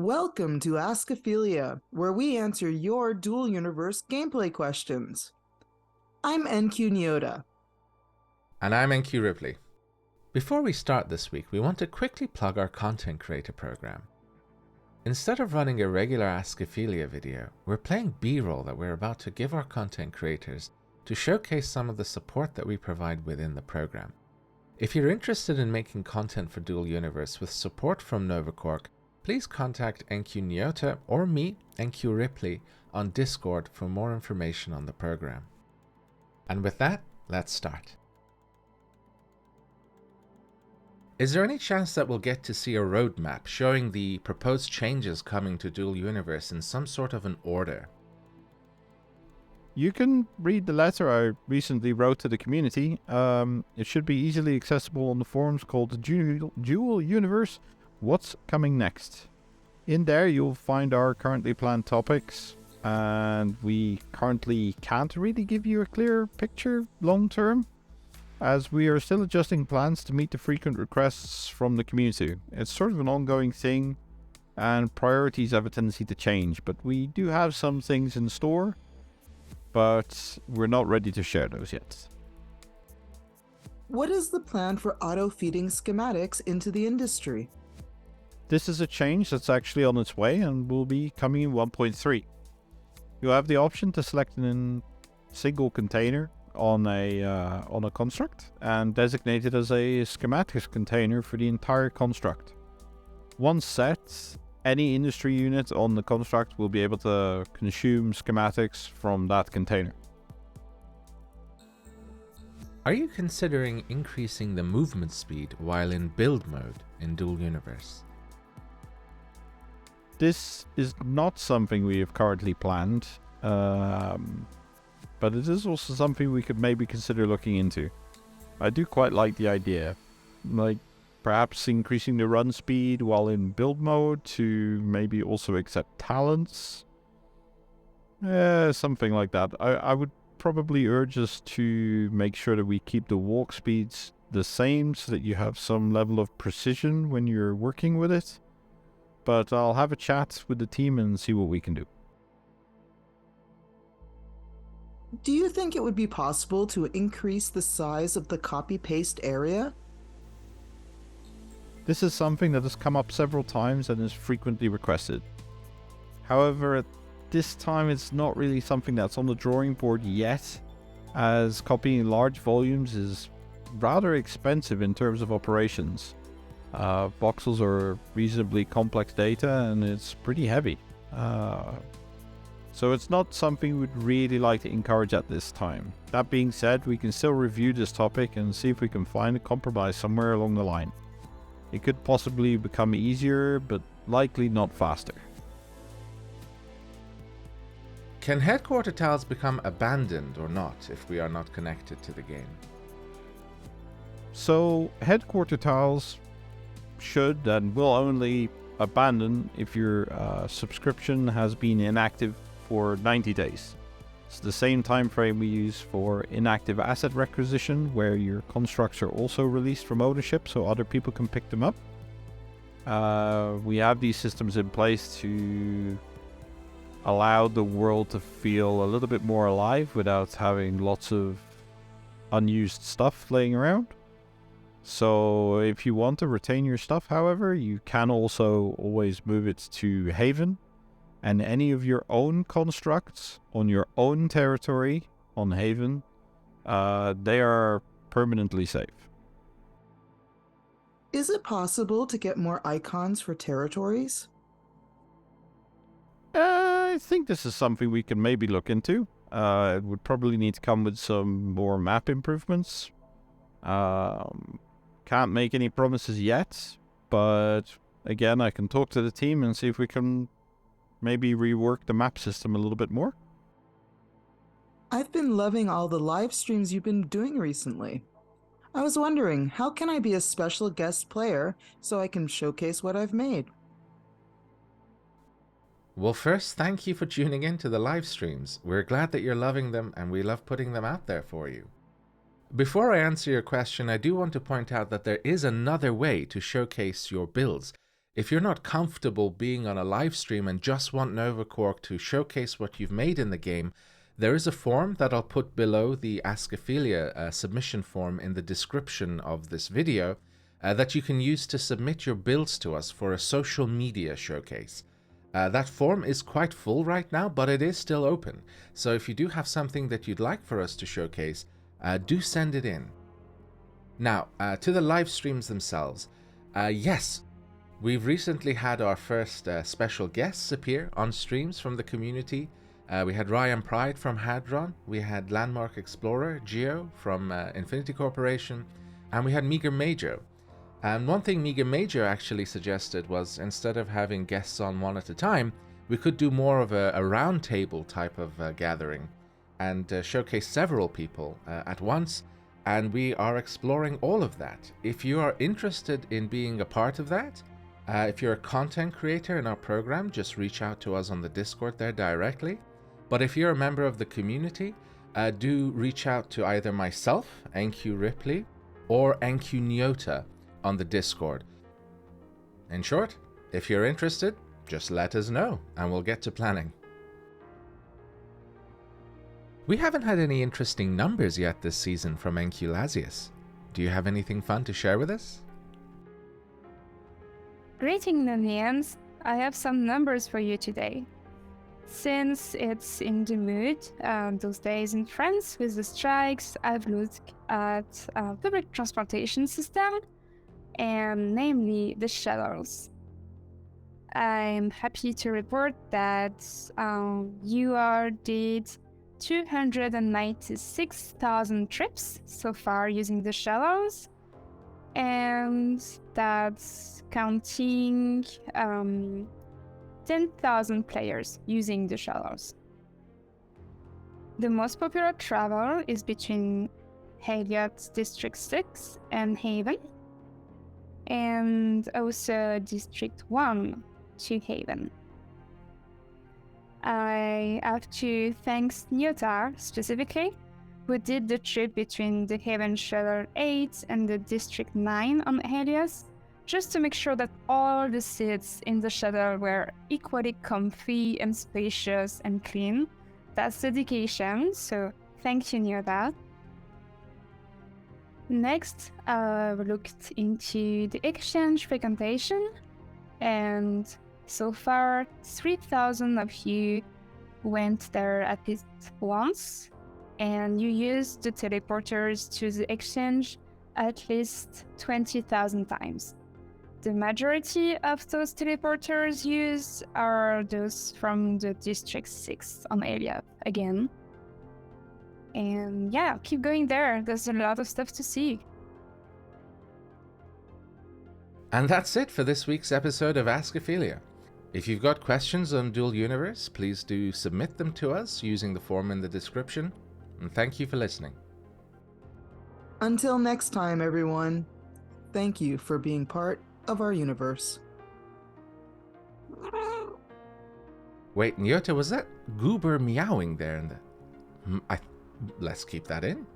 Welcome to Ask Aphelia, where we answer your dual universe gameplay questions. I'm NQ Nyota. And I'm NQ Ripley. Before we start this week, we want to quickly plug our content creator program. Instead of running a regular Ask Aphelia video, we're playing B-roll that we're about to give our content creators to showcase some of the support that we provide within the program. If you're interested in making content for Dual Universe with support from NovaCork, please contact NQ Nyota or me, NQ Ripley, on Discord for more information on the program. And with that, let's start. Is there any chance that we'll get to see a roadmap showing the proposed changes coming to Dual Universe in some sort of an order? You can read the letter I recently wrote to the community. It should be easily accessible on the forums called the Dual Universe What's Coming Next. In there you'll find our currently planned topics, and we currently can't really give you a clear picture long term, as we are still adjusting plans to meet the frequent requests from the community. It's sort of an ongoing thing, and priorities have a tendency to change, but we do have some things in store, but we're not ready to share those yet. What is the plan for auto-feeding schematics into the industry? This is a change that's actually on its way and will be coming in 1.3. You'll have the option to select a single container on a construct and designate it as a schematics container for the entire construct. Once set, any industry unit on the construct will be able to consume schematics from that container. Are you considering increasing the movement speed while in build mode in Dual Universe? This is not something we have currently planned, but it is also something we could maybe consider looking into. I do quite like the idea, like perhaps increasing the run speed while in build mode to maybe also accept talents. Something like that. I would probably urge us to make sure that we keep the walk speeds the same so that you have some level of precision when you're working with it. But I'll have a chat with the team and see what we can do. Do you think it would be possible to increase the size of the copy-paste area? This is something that has come up several times and is frequently requested. However, at this time it's not really something that's on the drawing board yet, as copying large volumes is rather expensive in terms of operations. Voxels are reasonably complex data and it's pretty heavy. So it's not something we'd really like to encourage at this time. That being said, we can still review this topic and see if we can find a compromise somewhere along the line. It could possibly become easier, but likely not faster. Can headquarter tiles become abandoned or not if we are not connected to the game? So headquarter tiles should and will only abandon if your subscription has been inactive for 90 days. It's the same time frame we use for inactive asset requisition, where your constructs are also released from ownership so other people can pick them up. We have these systems in place to allow the world to feel a little bit more alive without having lots of unused stuff laying around. So if you want to retain your stuff, however, you can also always move it to Haven, and any of your own constructs on your own territory on Haven, they are permanently safe. Is it possible to get more icons for territories? I think this is something we can maybe look into. It would probably need to come with some more map improvements. Can't make any promises yet, but again, I can talk to the team and see if we can maybe rework the map system a little bit more. I've been loving all the live streams you've been doing recently. I was wondering, how can I be a special guest player so I can showcase what I've made? Well, first, thank you for tuning in to the live streams. We're glad that you're loving them and we love putting them out there for you. Before I answer your question, I do want to point out that there is another way to showcase your builds. if you're not comfortable being on a live stream and just want Novacork to showcase what you've made in the game, there is a form that I'll put below the Ask Aphelia submission form in the description of this video that you can use to submit your builds to us for a social media showcase. That form is quite full right now, but it is still open. So if you do have something that you'd like for us to showcase, do send it in. Now, to the live streams themselves. Yes, we've recently had our first special guests appear on streams from the community. We had Ryan Pride from Hadron, we had Landmark Explorer, Geo from Infinity Corporation, and we had Meager Major. And one thing Meager Major actually suggested was, instead of having guests on one at a time, we could do more of a round table type of gathering and showcase several people at once, and we are exploring all of that. If you are interested in being a part of that, if you're a content creator in our program, just reach out to us on the Discord there directly. But if you're a member of the community, do reach out to either myself, NQ Ripley, or NQ Nyota on the Discord. In short, if you're interested, just let us know and we'll get to planning. We haven't had any interesting numbers yet this season from NQ Lasius. Do you have anything fun to share with us? Greetings, Nanians. I have some numbers for you today. Since it's in the mood, those days in France with the strikes, I've looked at public transportation system, and namely the shuttles. I'm happy to report that UR did 296,000 trips so far using the shuttles, and that's counting 10,000 players using the shuttles. The most popular travel is between Heliot District 6 and Haven, and also District 1 to Haven. I have to thank Nyota specifically, who did the trip between the Haven Shuttle 8 and the District 9 on Helios, just to make sure that all the seats in the shuttle were equally comfy and spacious and clean. That's dedication, so thank you, Nyota. Next, we looked into the exchange frequentation, and so far 3,000 of you went there at least once, and you used the teleporters to the exchange at least 20,000 times. The majority of those teleporters used are those from the District 6 on Elliot again. And yeah, keep going there. There's a lot of stuff to see. And that's it for this week's episode of Ask Aphelia. If you've got questions on Dual Universe, please do submit them to us using the form in the description. And thank you for listening. Until next time, everyone, thank you for being part of our universe. Wait, Nyota, was that Goober meowing there? Let's keep that in.